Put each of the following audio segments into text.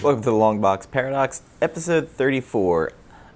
Welcome to the Longbox Paradox, episode 34.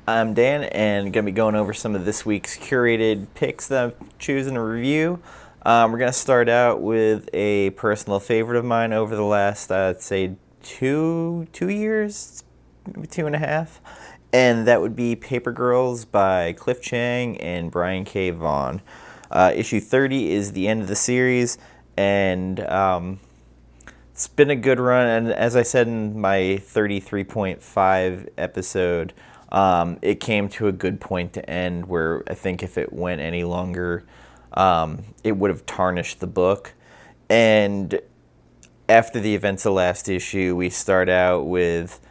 I'm Dan, and going to be going over some of this week's curated picks that I'm choosing to review. We're going to start out with a personal favorite of mine over the last, I'd say, two years, maybe 2.5, and that would be Paper Girls by Cliff Chiang and Brian K. Vaughan. Issue 30 is the end of the series, and it's been a good run, and as I said in my 33.5 episode, it came to a good point to end where I think if it went any longer, it would have tarnished the book. And after the events of last issue, we start out with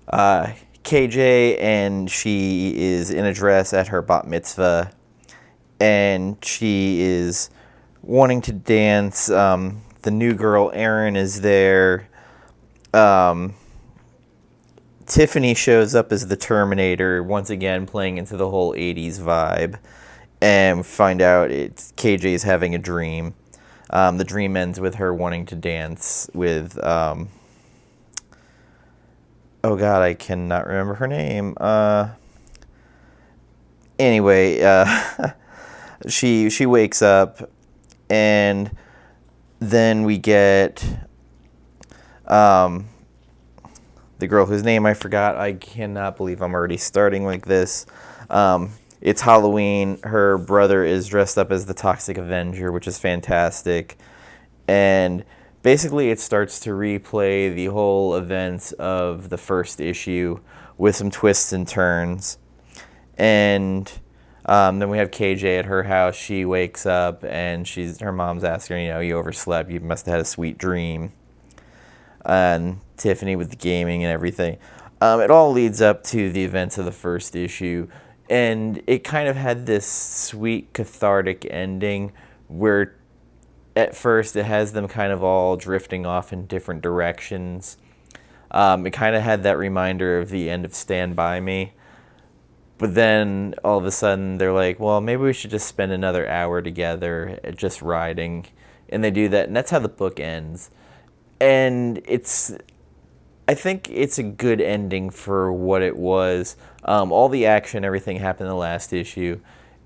KJ, and she is in a dress at her bat mitzvah, and she is wanting to dance. The new girl, Erin, is there. Tiffany shows up as the Terminator, once again playing into the whole 80s vibe. And find out KJ's having a dream. The dream ends with her wanting to dance with... oh God, I cannot remember her name. Anyway, she wakes up, and then we get the girl whose name I forgot. I cannot believe I'm already starting like this. It's Halloween. Her brother is dressed up as the Toxic Avenger, which is fantastic. And basically it starts to replay the whole events of the first issue with some twists and turns. And then we have KJ at her house. She wakes up, and her mom's asking her, you overslept. You must have had a sweet dream. And Tiffany with the gaming and everything. It all leads up to the events of the first issue. And it kind of had this sweet, cathartic ending where at first it has them kind of all drifting off in different directions. It kind of had that reminder of the end of Stand By Me. But then, all of a sudden, they're like, well, maybe we should just spend another hour together just riding. And they do that, and that's how the book ends. And I think it's a good ending for what it was. All the action, everything happened in the last issue.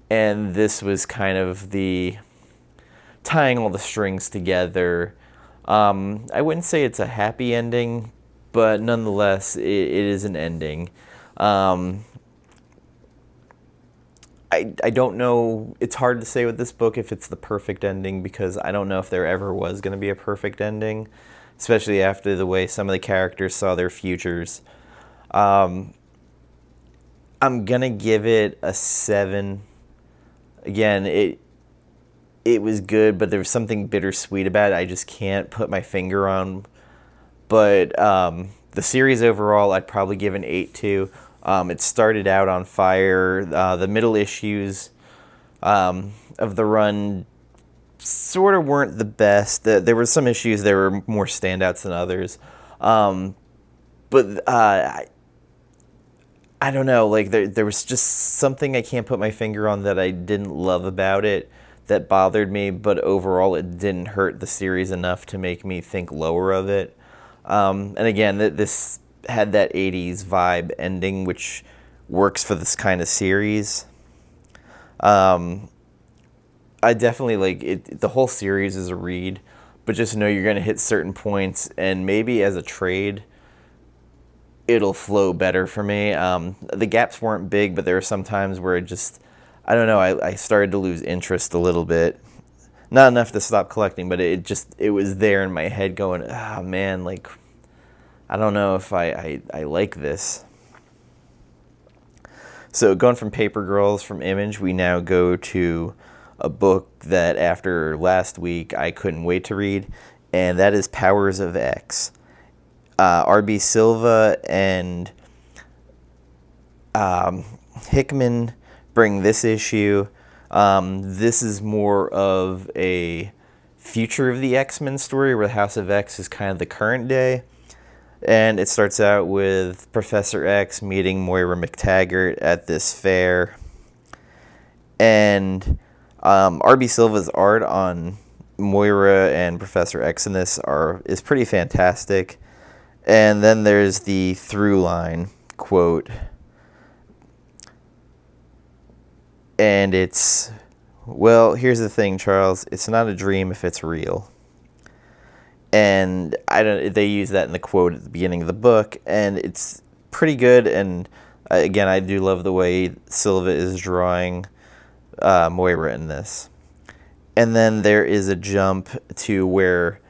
And this was kind of the tying all the strings together. I wouldn't say it's a happy ending, but nonetheless, it is an ending. I don't know. It's hard to say with this book if it's the perfect ending, because I don't know if there ever was going to be a perfect ending, especially after the way some of the characters saw their futures. I'm going to give it a 7. Again, it was good, but there was something bittersweet about it I just can't put my finger on. But the series overall, I'd probably give an 8 to. It started out on fire. The middle issues of the run sort of weren't the best. There were some issues that were more standouts than others. But I don't know. Like there was just something I can't put my finger on that I didn't love about it that bothered me. But overall, it didn't hurt the series enough to make me think lower of it. And again, this had that 80s vibe ending, which works for this kind of series. I definitely like it. The whole series is a read, but just know you're going to hit certain points, and maybe as a trade, it'll flow better for me. The gaps weren't big, but there were some times where it just, I don't know, I started to lose interest a little bit. Not enough to stop collecting, but it was there in my head going, ah, man, like, I don't know if I like this. So going from Paper Girls from Image, we now go to a book that after last week I couldn't wait to read, and that is Powers of X. Rb Silva and Hickman bring this issue. This is more of a future of the X-Men story where the House of X is kind of the current day. And it starts out with Professor X meeting Moira McTaggart at this fair. And Rb Silva's art on Moira and Professor X in this is pretty fantastic. And then there's the through line quote. And it's, well, here's the thing, Charles. It's not a dream if it's real. And they use that in the quote at the beginning of the book, and it's pretty good. And again, I do love the way Silva is drawing Moira in this. And then there is a jump to where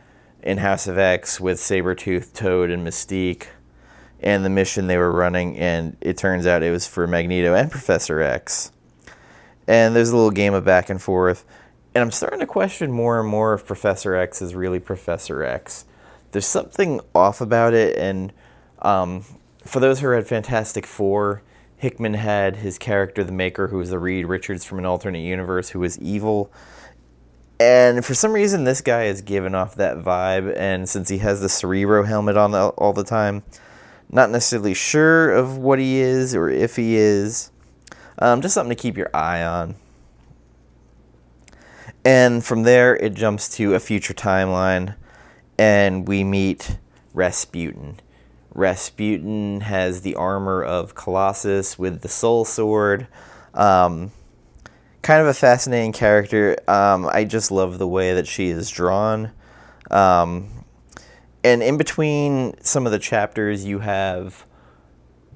in House of X with Sabretooth, Toad, and Mystique, and the mission they were running, and it turns out it was for Magneto and Professor X. And there's a little game of back and forth. And I'm starting to question more and more if Professor X is really Professor X. There's something off about it, and for those who read Fantastic Four, Hickman had his character, the Maker, who was the Reed Richards from an alternate universe, who was evil. And for some reason, this guy is giving off that vibe, and since he has the Cerebro helmet on all the time, not necessarily sure of what he is or if he is. Just something to keep your eye on. And from there, it jumps to a future timeline, and we meet Rasputin. Rasputin has the armor of Colossus with the soul sword. Kind of a fascinating character. I just love the way that she is drawn. And in between some of the chapters, you have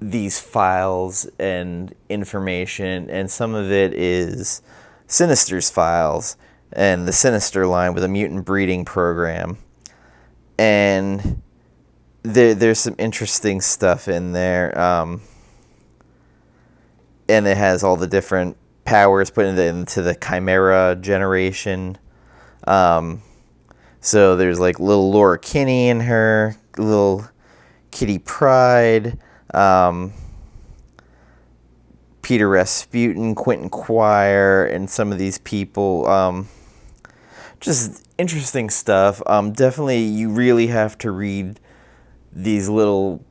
these files and information, and some of it is Sinister's files and the Sinister line with a mutant breeding program. And there's some interesting stuff in there. And it has all the different powers put into the Chimera generation. So there's like little Laura Kinney in her, little Kitty Pryde, Peter Rasputin, Quentin Quire, and some of these people. Just interesting stuff. Definitely, you really have to read these little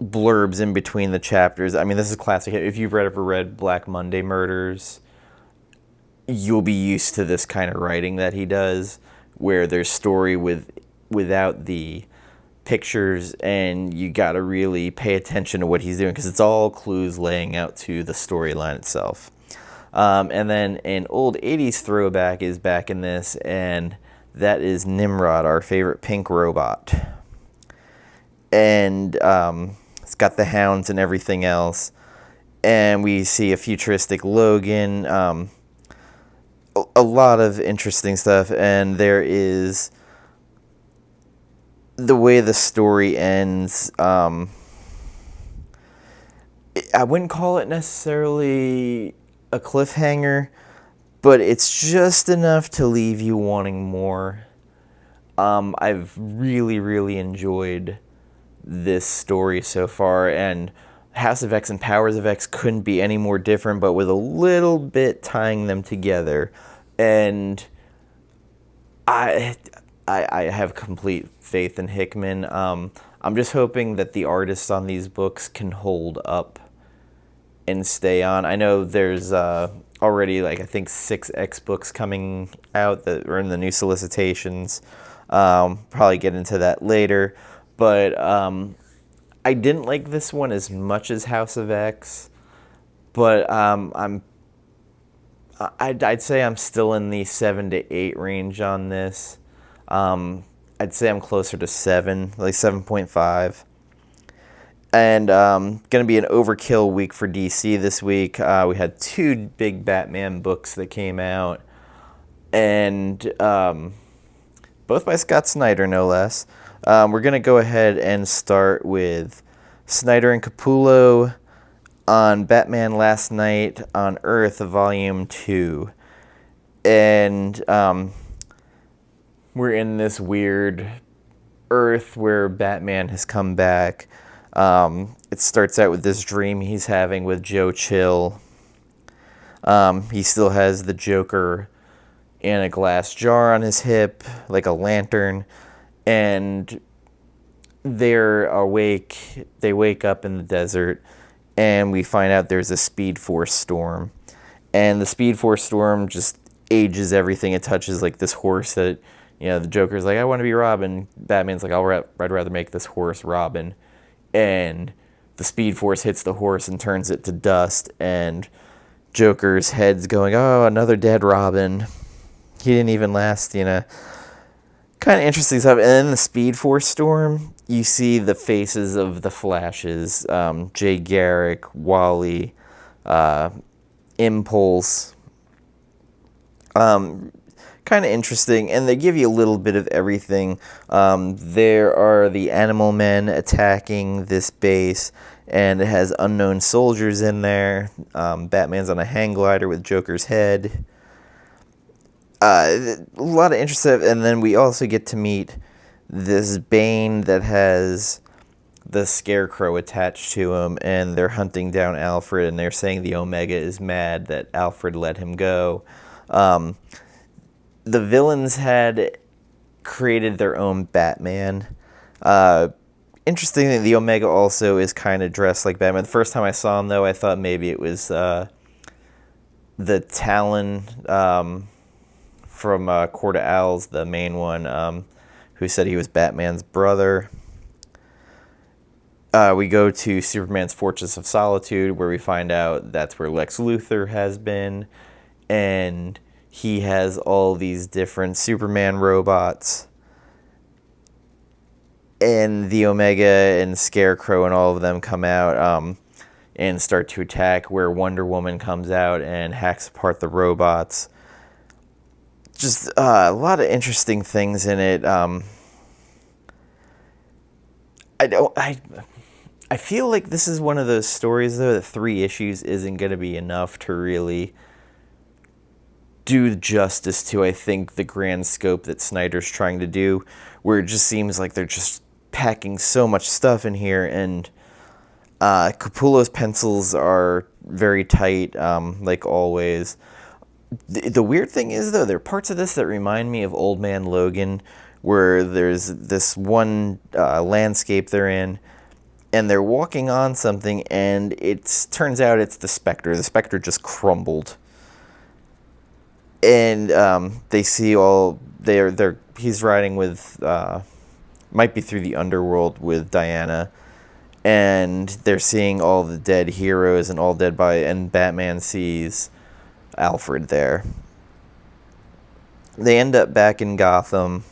blurbs in between the chapters. I mean, this is classic. If you've ever read Black Monday Murders, you'll be used to this kind of writing that he does, where there's story without the pictures, and you got to really pay attention to what he's doing because it's all clues laying out to the storyline itself. And then an old 80s throwback is back in this, and that is Nimrod, our favorite pink robot. And it's got the hounds and everything else. And we see a futuristic Logan. A lot of interesting stuff. And there is the way the story ends. I wouldn't call it necessarily a cliffhanger, but it's just enough to leave you wanting more. I've really, really enjoyed this story so far, and House of X and Powers of X couldn't be any more different, but with a little bit tying them together. And I have complete faith in Hickman. I'm just hoping that the artists on these books can hold up and stay on. I know there's already, like, I think 6 X books coming out that are in the new solicitations. Probably get into that later. But I didn't like this one as much as House of X. But I'd say I'm still in the 7 to 8 range on this. I'd say I'm closer to 7, like 7.5. And going to be an overkill week for DC this week. We had 2 big Batman books that came out, and both by Scott Snyder, no less. We're going to go ahead and start with Snyder and Capullo on Batman Last Night on Earth, Volume 2. And we're in this weird Earth where Batman has come back. It starts out with this dream he's having with Joe Chill. He still has the Joker in a glass jar on his hip, like a lantern, and they're awake. They wake up in the desert, and we find out there's a Speed Force storm. And the Speed Force storm just ages everything it touches, like this horse that The Joker's like, I want to be Robin. Batman's like, I'd rather make this horse Robin. And the Speed Force hits the horse and turns it to dust. And Joker's head's going, oh, another dead Robin. He didn't even last, Kind of interesting stuff. And then the Speed Force storm, you see the faces of the Flashes, Jay Garrick, Wally, Impulse. Kind of interesting, and they give you a little bit of everything. There are the Animal Men attacking this base, and it has unknown soldiers in there. Batman's on a hang glider with Joker's head. A lot of interesting, and then we also get to meet this Bane that has the Scarecrow attached to him, and they're hunting down Alfred, and they're saying the Omega is mad that Alfred let him go. The villains had created their own Batman. Interestingly, the Omega also is kind of dressed like Batman. The first time I saw him, though, I thought maybe it was the Talon from Court of Owls, the main one, who said he was Batman's brother. We go to Superman's Fortress of Solitude, where we find out that's where Lex Luthor has been, and he has all these different Superman robots, and the Omega and Scarecrow and all of them come out and start to attack, where Wonder Woman comes out and hacks apart the robots. Just a lot of interesting things in it. I feel like this is one of those stories, though, that 3 issues isn't going to be enough to really do justice to, I think, the grand scope that Snyder's trying to do, where it just seems like they're just packing so much stuff in here, and Capullo's pencils are very tight, like always. The weird thing is, though, there are parts of this that remind me of Old Man Logan, where there's this one landscape they're in, and they're walking on something, and it turns out it's the Spectre. The Spectre just crumbled. And they see he's riding with, might be through the underworld with Diana, and they're seeing all the dead heroes and all dead bodies, and Batman sees Alfred there. They end up back in Gotham,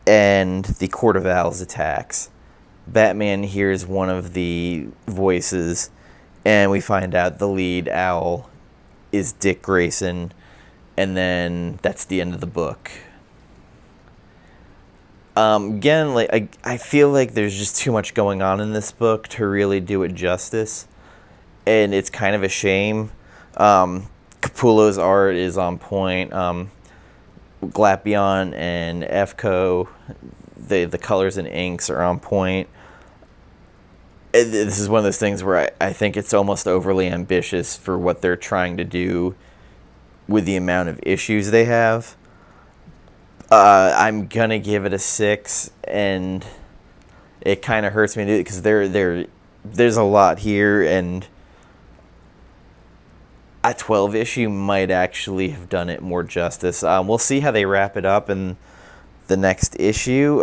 and the Court of Owls attacks. Batman hears one of the voices, and we find out the lead owl is Dick Grayson. And then that's the end of the book. Again, I feel like there's just too much going on in this book to really do it justice, and it's kind of a shame. Capullo's art is on point. Glapion and Efko, the colors and inks are on point. This is one of those things where I think it's almost overly ambitious for what they're trying to do with the amount of issues they have. I'm gonna give it a 6, and it kind of hurts me to do it because there's a lot here, and a 12 issue might actually have done it more justice. We'll see how they wrap it up in the next issue,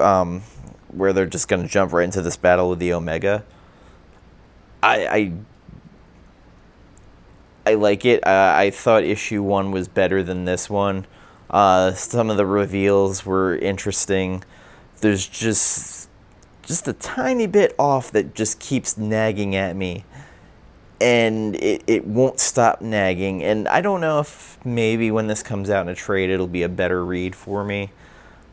where they're just gonna jump right into this battle with the Omega. I like it. I thought issue 1 was better than this one. Some of the reveals were interesting. There's just a tiny bit off that just keeps nagging at me. And it won't stop nagging. And I don't know if maybe when this comes out in a trade, it'll be a better read for me,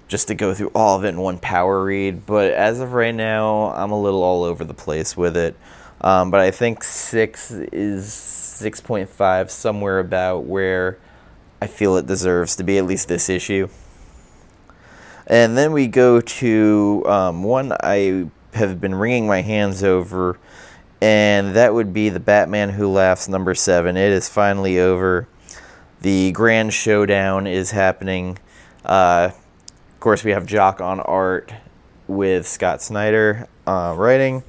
just to go through all of it in one power read. But as of right now, I'm a little all over the place with it. But I think 6 is 6.5, somewhere about where I feel it deserves to be, at least this issue. And then we go to one I have been wringing my hands over, and that would be the Batman Who Laughs #7. It is finally over. The grand showdown is happening. Of course, we have Jock on art with Scott Snyder writing.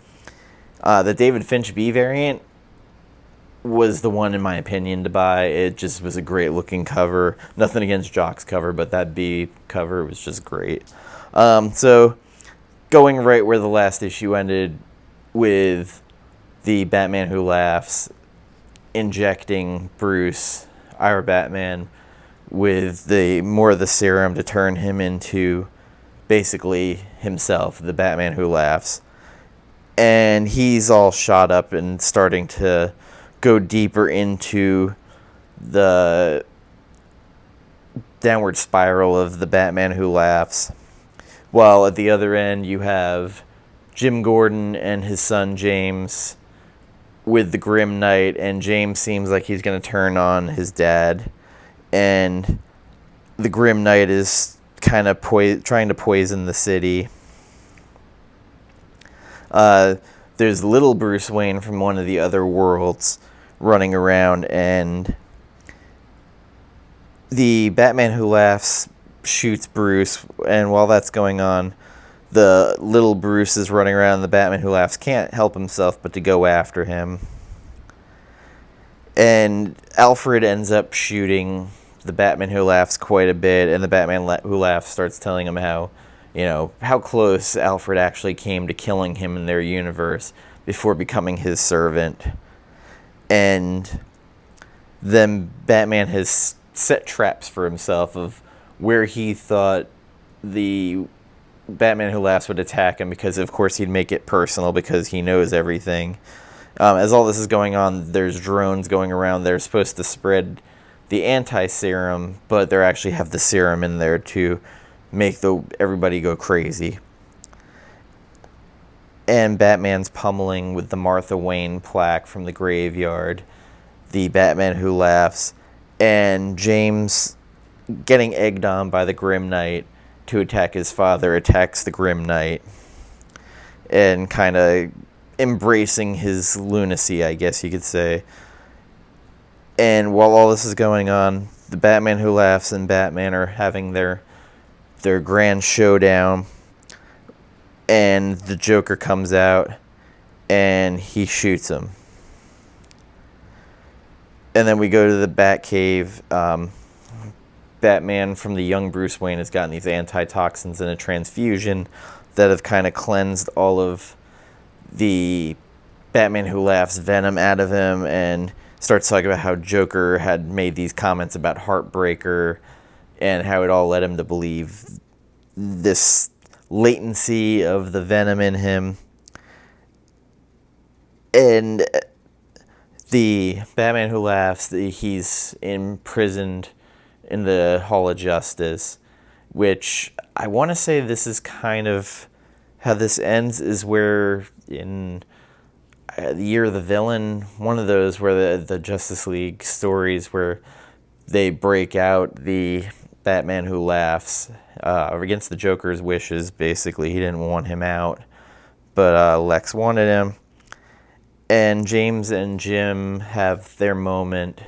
The David Finch B variant was the one, in my opinion, to buy. It just was a great looking cover. Nothing against Jock's cover, but that B cover was just great. So going right where the last issue ended, with the Batman Who Laughs injecting Bruce, our Batman, with the more of the serum to turn him into basically himself, the Batman Who Laughs. And he's all shot up and starting to go deeper into the downward spiral of the Batman Who Laughs. While at the other end you have Jim Gordon and his son James with the Grim Knight, and James seems like he's going to turn on his dad, and the Grim Knight is kind of trying to poison the city. There's little Bruce Wayne from one of the other worlds running around, and the Batman Who Laughs shoots Bruce, and while that's going on, the little Bruce is running around. The Batman Who Laughs can't help himself but to go after him. And Alfred ends up shooting the Batman Who Laughs quite a bit, and the Batman Who Laughs starts telling him how close Alfred actually came to killing him in their universe before becoming his servant. And then Batman has set traps for himself of where he thought the Batman Who Laughs would attack him, because of course he'd make it personal because he knows everything. As all this is going on, there's drones going around. They're supposed to spread the anti-serum, but they actually have the serum in there to make everybody go crazy. And Batman's pummeling with the Martha Wayne plaque from the graveyard the Batman Who Laughs, and James, getting egged on by the Grim Knight to attack his father, attacks the Grim Knight, and kind of embracing his lunacy, I guess you could say. And while all this is going on, the Batman Who Laughs and Batman are having their grand showdown, and the Joker comes out and he shoots him. And then we go to the Batcave. Batman from the young Bruce Wayne has gotten these antitoxins in a transfusion that have kind of cleansed all of the Batman Who Laughs venom out of him, and starts talking about how Joker had made these comments about Heartbreaker and how it all led him to believe this latency of the venom in him. And the Batman Who Laughs, he's imprisoned in the Hall of Justice, which I want to say this is kind of how this ends, is where in the Year of the Villain, one of those where the Justice League stories where they break out the Batman Who Laughs against the Joker's wishes. Basically, he didn't want him out, but Lex wanted him. And James and Jim have their moment.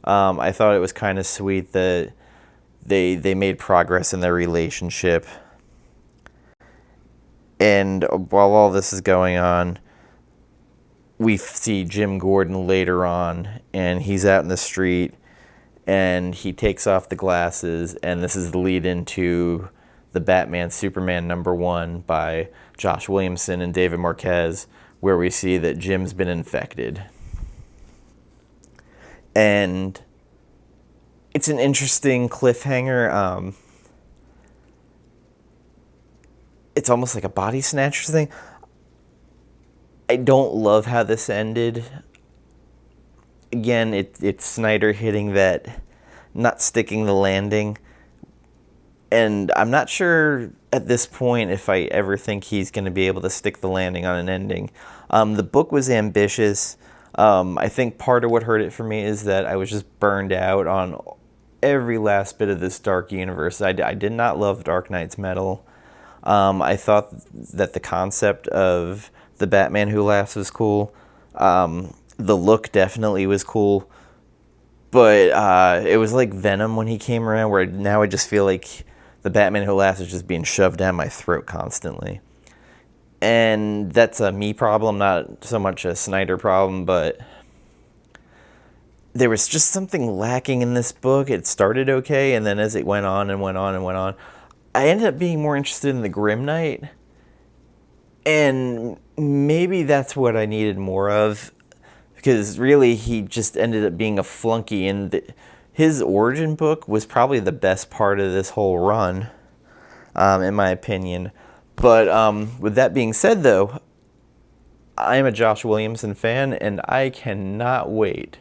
I thought it was kind of sweet that they made progress in their relationship. And while all this is going on, we see Jim Gordon later on, and he's out in the street, and he takes off the glasses, and this is the lead into the Batman Superman #1 by Josh Williamson and David Marquez, where we see that Jim's been infected. And it's an interesting cliffhanger. It's almost like a body snatchers thing. I don't love how this ended. Again, it's Snyder hitting that, not sticking the landing. And I'm not sure at this point if I ever think he's going to be able to stick the landing on an ending. The book was ambitious. I think part of what hurt it for me is that I was just burned out on every last bit of this dark universe. I did not love Dark Knight's Metal. I thought that the concept of the Batman Who Laughs was cool. The look definitely was cool. But it was like Venom when he came around, where now I just feel like the Batman Who Laughs is just being shoved down my throat constantly. And that's a me problem, not so much a Snyder problem, but there was just something lacking in this book. It started okay, and then as it went on and went on and went on, I ended up being more interested in the Grim Knight. And maybe that's what I needed more of, because really he just ended up being a flunky, and his origin book was probably the best part of this whole run, in my opinion. But with that being said, though, I am a Josh Williamson fan, and I cannot wait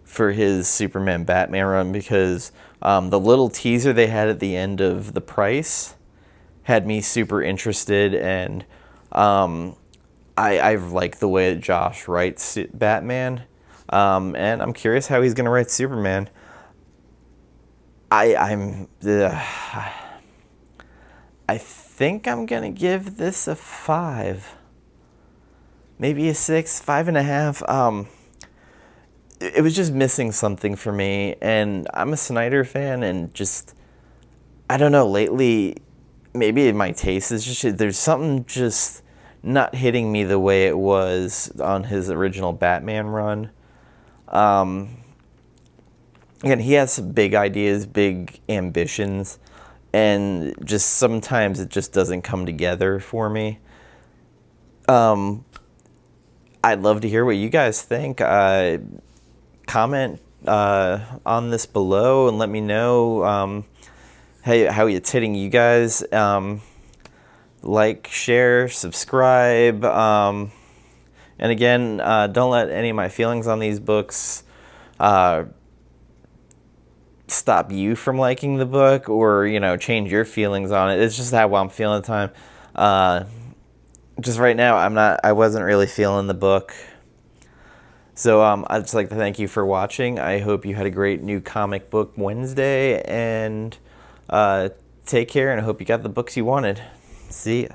for his Superman Batman run, because the little teaser they had at the end of The Price had me super interested, and I like the way that Josh writes Batman, and I'm curious how he's going to write Superman. I think I'm going to give this a 5. Maybe a 6, 5.5. It was just missing something for me, and I'm a Snyder fan, and just, I don't know, lately, maybe my taste is just, there's something just not hitting me the way it was on his original Batman run. Again, he has some big ideas, big ambitions, and just sometimes it just doesn't come together for me. I'd love to hear what you guys think. Comment on this below and let me know how it's hitting you guys. Like, share, subscribe, and again, don't let any of my feelings on these books stop you from liking the book, or change your feelings on it. It's just how I'm feeling at the time. Just right now, I wasn't really feeling the book. So I'd just like to thank you for watching. I hope you had a great new comic book Wednesday, and take care, and I hope you got the books you wanted. See ya.